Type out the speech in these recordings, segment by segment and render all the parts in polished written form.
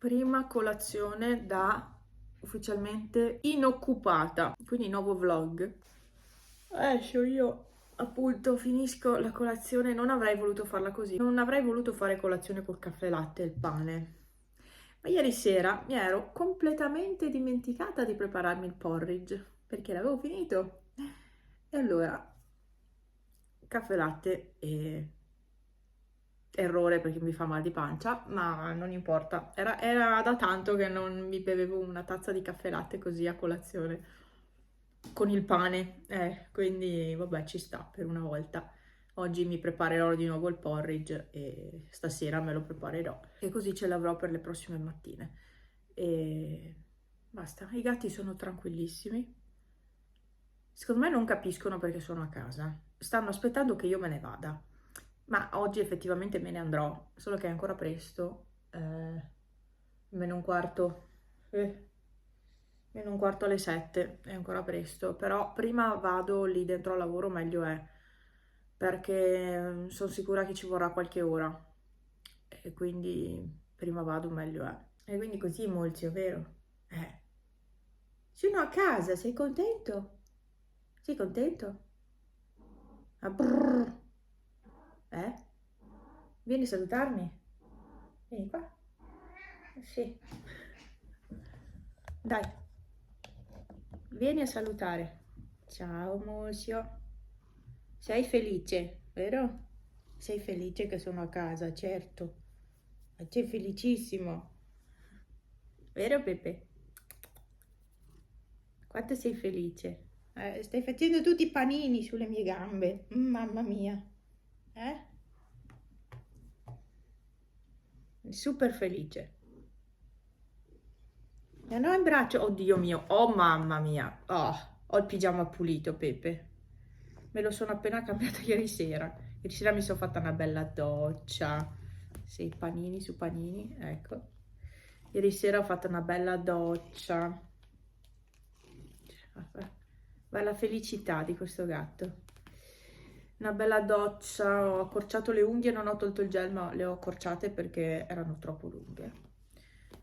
Prima colazione da ufficialmente inoccupata, quindi nuovo vlog. Adesso io appunto finisco la colazione, non avrei voluto farla così, non avrei voluto fare colazione col caffè latte e il pane. Ma ieri sera mi ero completamente dimenticata di prepararmi il porridge, perché l'avevo finito. E allora, caffè latte e errore perché mi fa mal di pancia, ma non importa. Era da tanto che non mi bevevo una tazza di caffè latte così a colazione con il pane, quindi vabbè, ci sta per una volta. Oggi mi preparerò di nuovo il porridge e stasera me lo preparerò e così ce l'avrò per le prossime mattine. E basta, i gatti sono tranquillissimi. Secondo me non capiscono perché sono a casa. Stanno aspettando che io me ne vada. Ma oggi effettivamente me ne andrò, solo che è ancora presto. Meno un quarto. Meno un quarto alle 7, è ancora presto. Però prima vado lì dentro al lavoro, meglio è. Perché sono sicura che ci vorrà qualche ora. E quindi prima vado, meglio è. E quindi così molti, è vero? Eh. Sono a casa, sei contento? Sei contento? Ah, brrr. Eh? Vieni a salutarmi? Vieni qua. Sì. Dai, vieni a salutare. Ciao, Mosio. Sei felice, vero? Sei felice che sono a casa, certo. Ma sei felicissimo. Vero, Pepe? Quanto sei felice? Stai facendo tutti i panini sulle mie gambe. Mamma mia. Eh? Super felice. Mi hanno in braccio, oddio mio, oh mamma mia, oh, ho il pigiama pulito, Pepe. Me lo sono appena cambiato ieri sera. Ieri sera mi sono fatta una bella doccia. Sì, panini su panini, ecco. Ieri sera ho fatto una bella doccia. Guarda la felicità di questo gatto. Una bella doccia, ho accorciato le unghie, non ho tolto il gel, ma le ho accorciate perché erano troppo lunghe.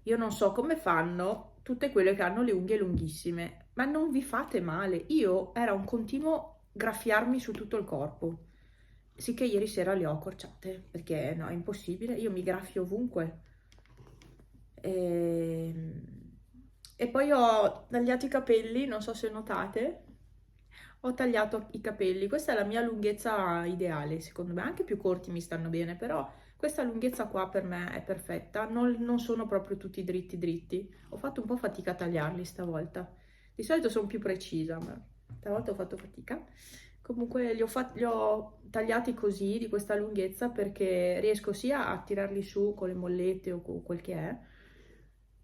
Io non so come fanno tutte quelle che hanno le unghie lunghissime, ma non vi fate male. Io era un continuo graffiarmi su tutto il corpo. Sicché ieri sera le ho accorciate, perché no, è impossibile, io mi graffio ovunque. E, e poi ho tagliato i capelli, non so se notate, ho tagliato i capelli, questa è la mia lunghezza ideale, secondo me, anche più corti mi stanno bene, però questa lunghezza qua per me è perfetta, non sono proprio tutti dritti dritti, ho fatto un po' fatica a tagliarli stavolta, di solito sono più precisa, ma stavolta ho fatto fatica. Comunque li ho tagliati così, di questa lunghezza, perché riesco sia a tirarli su con le mollette o con quel che è,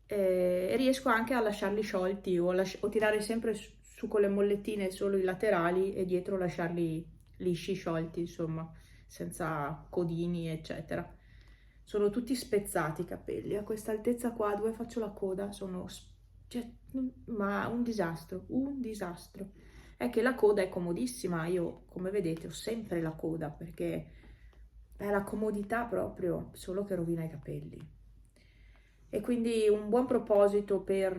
e riesco anche a lasciarli sciolti o tirare sempre su con le mollettine solo i laterali e dietro lasciarli lisci, sciolti, insomma, senza codini, eccetera. Sono tutti spezzati i capelli, a questa altezza qua dove faccio la coda sono, cioè, ma un disastro, un disastro. È che la coda è comodissima, io come vedete ho sempre la coda perché è la comodità proprio, solo che rovina i capelli. E quindi un buon proposito per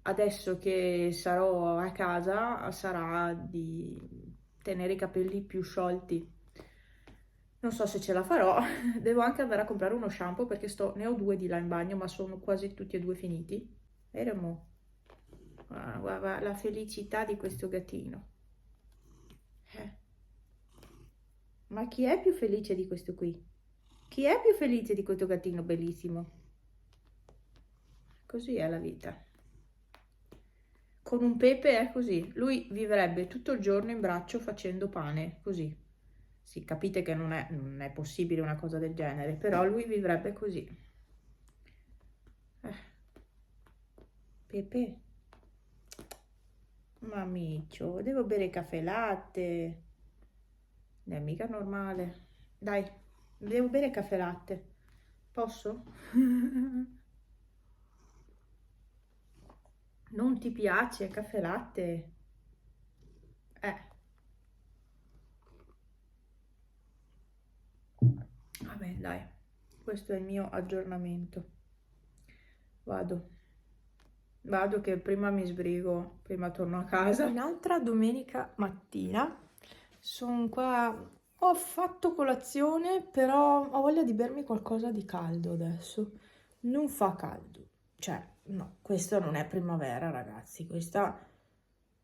adesso che sarò a casa sarà di tenere i capelli più sciolti. Non so se ce la farò, devo anche andare a comprare uno shampoo perché ne ho due di là in bagno, ma sono quasi tutti e due finiti. Vero, mo? Guarda la felicità di questo gattino. Eh. Ma chi è più felice di questo qui? Chi è più felice di questo gattino bellissimo? Così è la vita. Con un Pepe è così, lui vivrebbe tutto il giorno in braccio facendo pane, così. Sì, capite che non è possibile una cosa del genere, però lui vivrebbe così. Pepe, mamiccio, devo bere caffè latte. Non è mica normale. Dai, devo bere caffè latte. Posso? Non ti piace caffè latte? Eh. Vabbè, dai, questo è il mio aggiornamento. Vado che prima mi sbrigo, prima torno a casa. Un'altra domenica mattina, sono qua, ho fatto colazione, però ho voglia di bermi qualcosa di caldo adesso. Non fa caldo, cioè no, questo non è primavera ragazzi, questa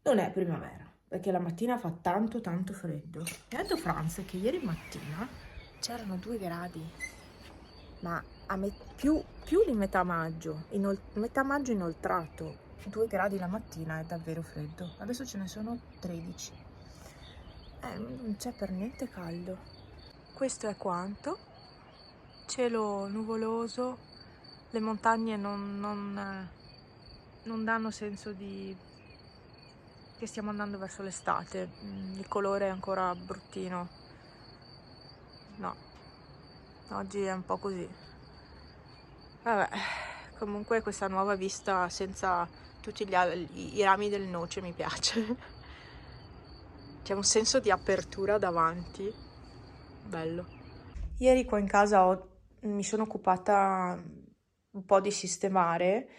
non è primavera, perché la mattina fa tanto freddo. Mi ha detto Franz che ieri mattina c'erano 2 gradi, ma più di metà maggio, metà maggio inoltrato, 2 gradi la mattina è davvero freddo. Adesso ce ne sono 13. Non c'è per niente caldo. Questo è quanto. Cielo nuvoloso, le montagne non danno senso di che stiamo andando verso l'estate. Il colore è ancora bruttino. No, oggi è un po' così. Vabbè, comunque questa nuova vista senza tutti i rami del noce mi piace. C'è un senso di apertura davanti. Bello. Ieri qua in casa mi sono occupata un po' di sistemare.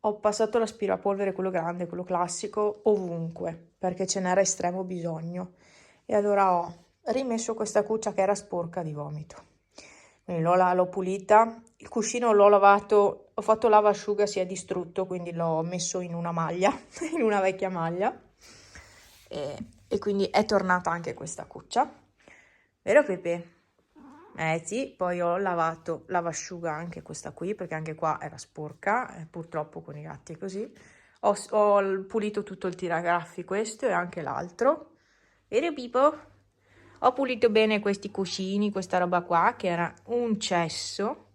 Ho passato l'aspirapolvere, quello grande, quello classico, ovunque, perché ce n'era estremo bisogno. E allora ho rimesso questa cuccia che era sporca di vomito. Quindi l'ho pulita, il cuscino l'ho lavato, ho fatto lavasciuga, si è distrutto, quindi l'ho messo in una maglia, in una vecchia maglia. E quindi è tornata anche questa cuccia. Vero Pepe? Sì, poi ho lavato lavasciuga anche questa qui, perché anche qua era sporca, purtroppo con i gatti è così. Ho pulito tutto il tiragraffi, questo e anche l'altro. Vero Pipo? Ho pulito bene questi cuscini, questa roba qua, che era un cesso.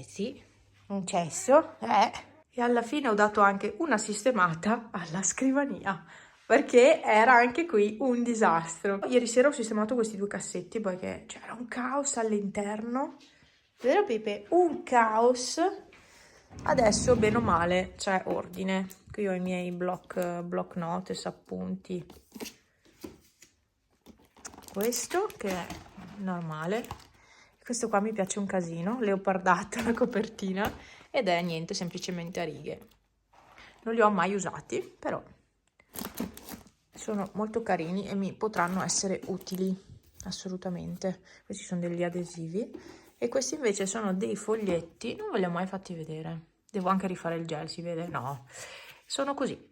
Sì, un cesso, E alla fine ho dato anche una sistemata alla scrivania, perché era anche qui un disastro. Ieri sera ho sistemato questi 2 cassetti perché c'era un caos all'interno. Vero Pepe? Un caos. Adesso, bene o male, c'è ordine. Qui ho i miei block notes, appunti. Questo che è normale, questo qua mi piace un casino, leopardata la copertina, ed è niente, semplicemente a righe. Non li ho mai usati, però sono molto carini e mi potranno essere utili assolutamente. Questi sono degli adesivi e questi invece sono dei foglietti, non ve li ho mai fatti vedere. Devo anche rifare il gel, si vede? No, sono così.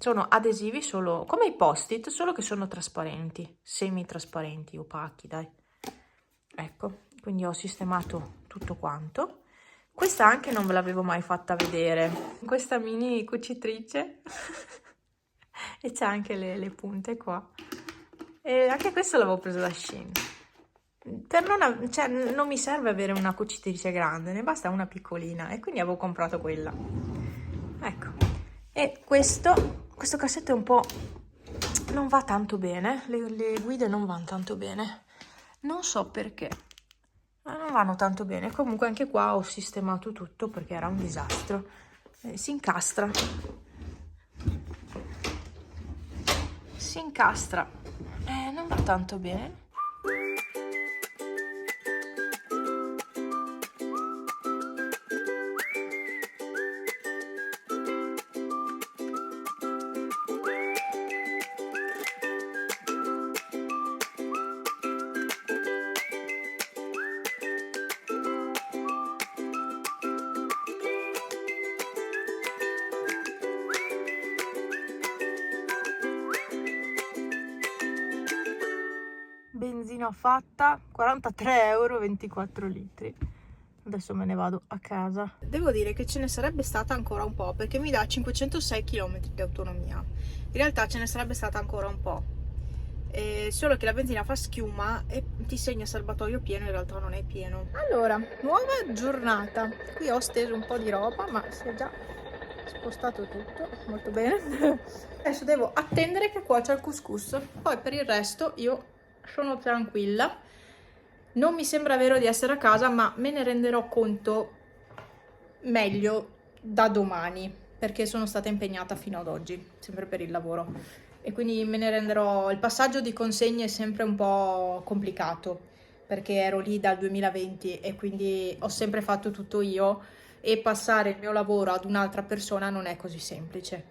Sono adesivi solo come i post-it, solo che sono trasparenti, semi-trasparenti, opachi, dai. Ecco, quindi ho sistemato tutto quanto. Questa anche non ve l'avevo mai fatta vedere. Questa mini cucitrice e c'è anche le punte qua. E anche questo l'avevo preso da Shein. Cioè, non mi serve avere una cucitrice grande, ne basta una piccolina e quindi avevo comprato quella. Ecco. E questo cassetto è un po'... non va tanto bene, le guide non vanno tanto bene, non so perché, ma non vanno tanto bene. Comunque anche qua ho sistemato tutto perché era un disastro. Si incastra, non va tanto bene. Benzina fatta, 43 euro, 24 litri. Adesso me ne vado a casa. Devo dire che ce ne sarebbe stata ancora un po', perché mi dà 506 km di autonomia. In realtà ce ne sarebbe stata ancora un po'. Solo che la benzina fa schiuma e ti segna serbatoio pieno, in realtà non è pieno. Allora, nuova giornata. Qui ho steso un po' di roba, ma si è già spostato tutto, molto bene. Adesso devo attendere che cuocia il couscous. Poi per il resto io sono tranquilla. Non mi sembra vero di essere a casa, ma me ne renderò conto meglio da domani, perché sono stata impegnata fino ad oggi, sempre per il lavoro. E quindi me ne renderò... Il passaggio di consegne è sempre un po' complicato, perché ero lì dal 2020 e quindi ho sempre fatto tutto io, e passare il mio lavoro ad un'altra persona non è così semplice,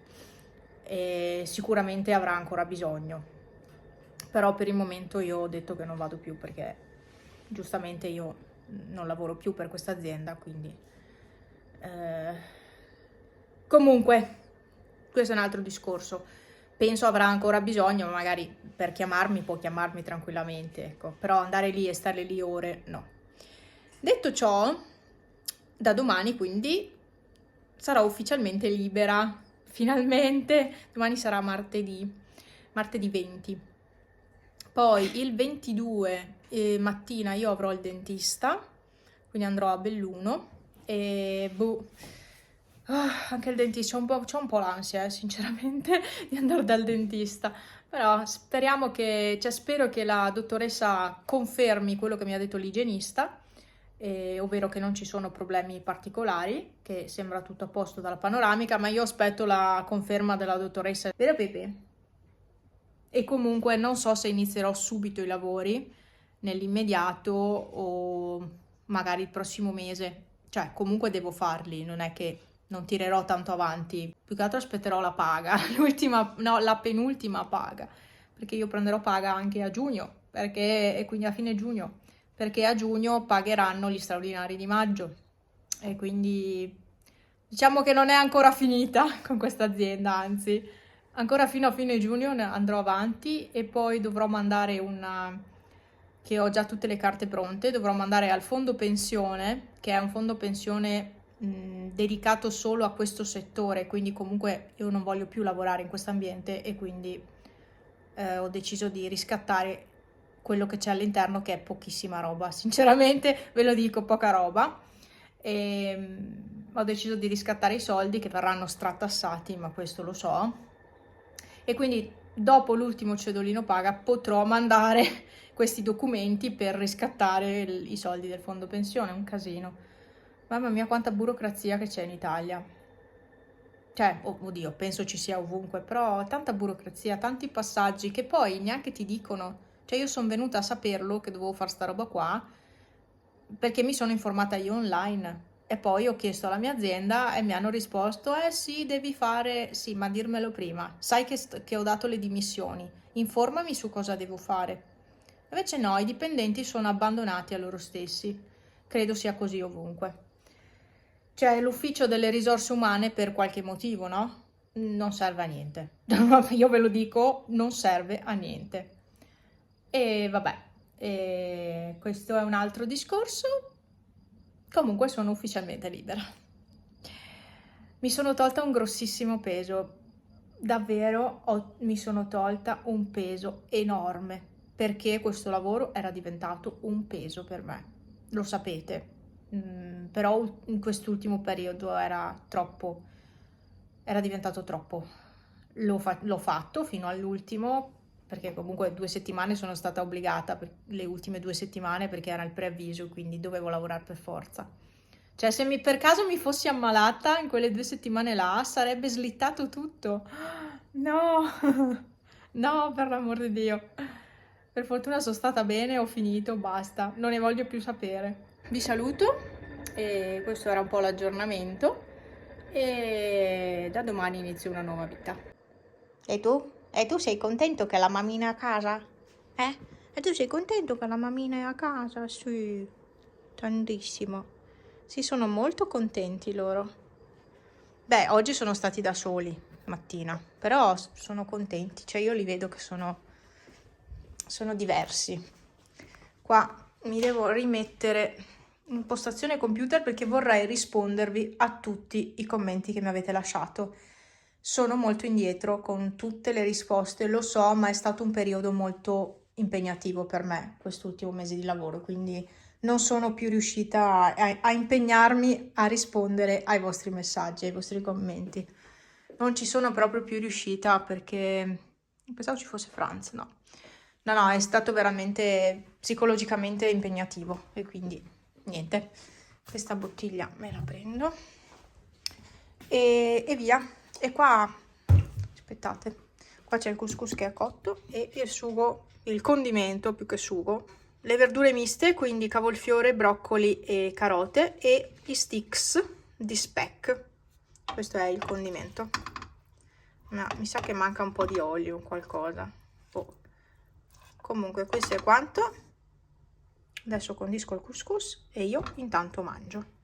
e sicuramente avrà ancora bisogno, però per il momento io ho detto che non vado più, perché giustamente io non lavoro più per questa azienda, quindi comunque questo è un altro discorso. Penso avrà ancora bisogno, ma magari per chiamarmi può chiamarmi tranquillamente, ecco. Però andare lì e stare lì ore, no. Detto ciò, da domani quindi sarò ufficialmente libera, finalmente. Domani sarà martedì 20. Poi il 22 mattina io avrò il dentista, quindi andrò a Belluno e boh. Anche il dentista, c'ho un po' l'ansia, sinceramente, di andare dal dentista. Però speriamo che, cioè spero che la dottoressa confermi quello che mi ha detto l'igienista, ovvero che non ci sono problemi particolari, che sembra tutto a posto dalla panoramica, ma io aspetto la conferma della dottoressa. Vero Pepe? E comunque non so se inizierò subito i lavori nell'immediato o magari il prossimo mese. Cioè, comunque devo farli, non è che non tirerò tanto avanti. Più che altro aspetterò la paga, la penultima paga, perché io prenderò paga anche a giugno, e quindi a fine giugno, perché a giugno pagheranno gli straordinari di maggio. E quindi diciamo che non è ancora finita con questa azienda, anzi ancora fino a fine giugno andrò avanti, e poi dovrò mandare che ho già tutte le carte pronte, dovrò mandare al fondo pensione, che è un fondo pensione dedicato solo a questo settore, quindi comunque io non voglio più lavorare in questo ambiente, e quindi ho deciso di riscattare quello che c'è all'interno, che è pochissima roba, sinceramente ve lo dico, poca roba. E ho deciso di riscattare i soldi che verranno strattassati, ma questo lo so, e quindi dopo l'ultimo cedolino paga potrò mandare questi documenti per riscattare i soldi del fondo pensione. È un casino, mamma mia quanta burocrazia che c'è in Italia, cioè oddio, penso ci sia ovunque, però tanta burocrazia, tanti passaggi che poi neanche ti dicono. Cioè io sono venuta a saperlo che dovevo fare sta roba qua perché mi sono informata io online, e poi ho chiesto alla mia azienda e mi hanno risposto: eh sì, devi fare, sì, ma dirmelo prima, sai che ho dato le dimissioni, informami su cosa devo fare. Invece no, i dipendenti sono abbandonati a loro stessi, credo sia così ovunque. C'è l'ufficio delle risorse umane per qualche motivo, no? Non serve a niente. Io ve lo dico, non serve a niente. E vabbè, questo è un altro discorso. Comunque sono ufficialmente libera. Mi sono tolta un grossissimo peso, davvero mi sono tolta un peso enorme, perché questo lavoro era diventato un peso per me, lo sapete. Però in quest'ultimo periodo era diventato troppo. L'ho fatto fino all'ultimo, perché comunque 2 settimane sono stata obbligata, per le ultime 2 settimane, perché era il preavviso, quindi dovevo lavorare per forza. Cioè, se per caso mi fossi ammalata in quelle 2 settimane là, sarebbe slittato tutto. No, no, per l'amor di Dio. Per fortuna sono stata bene, ho finito, basta, non ne voglio più sapere. Vi saluto, e questo era un po' l'aggiornamento, e da domani inizio una nuova vita. E tu? E tu sei contento che la mammina è a casa? Eh? E tu sei contento che la mammina è a casa? Sì, tantissimo. Sì, sono molto contenti loro. Beh, oggi sono stati da soli mattina, però sono contenti, cioè io li vedo che sono diversi. Qua mi devo rimettere in postazione computer perché vorrei rispondervi a tutti i commenti che mi avete lasciato. Sono molto indietro con tutte le risposte, lo so, ma è stato un periodo molto impegnativo per me quest'ultimo mese di lavoro, quindi non sono più riuscita a impegnarmi a rispondere ai vostri messaggi, ai vostri commenti. Non ci sono proprio più riuscita, perché pensavo ci fosse Franz, no. No, è stato veramente psicologicamente impegnativo, e quindi niente. Questa bottiglia me la prendo e via. E qua, aspettate, qua c'è il couscous che è cotto, e il sugo, il condimento più che sugo, le verdure miste, quindi cavolfiore, broccoli e carote, e gli sticks di speck. Questo è il condimento. No, mi sa che manca un po' di olio o qualcosa. Oh. Comunque questo è quanto. Adesso condisco il couscous e io intanto mangio.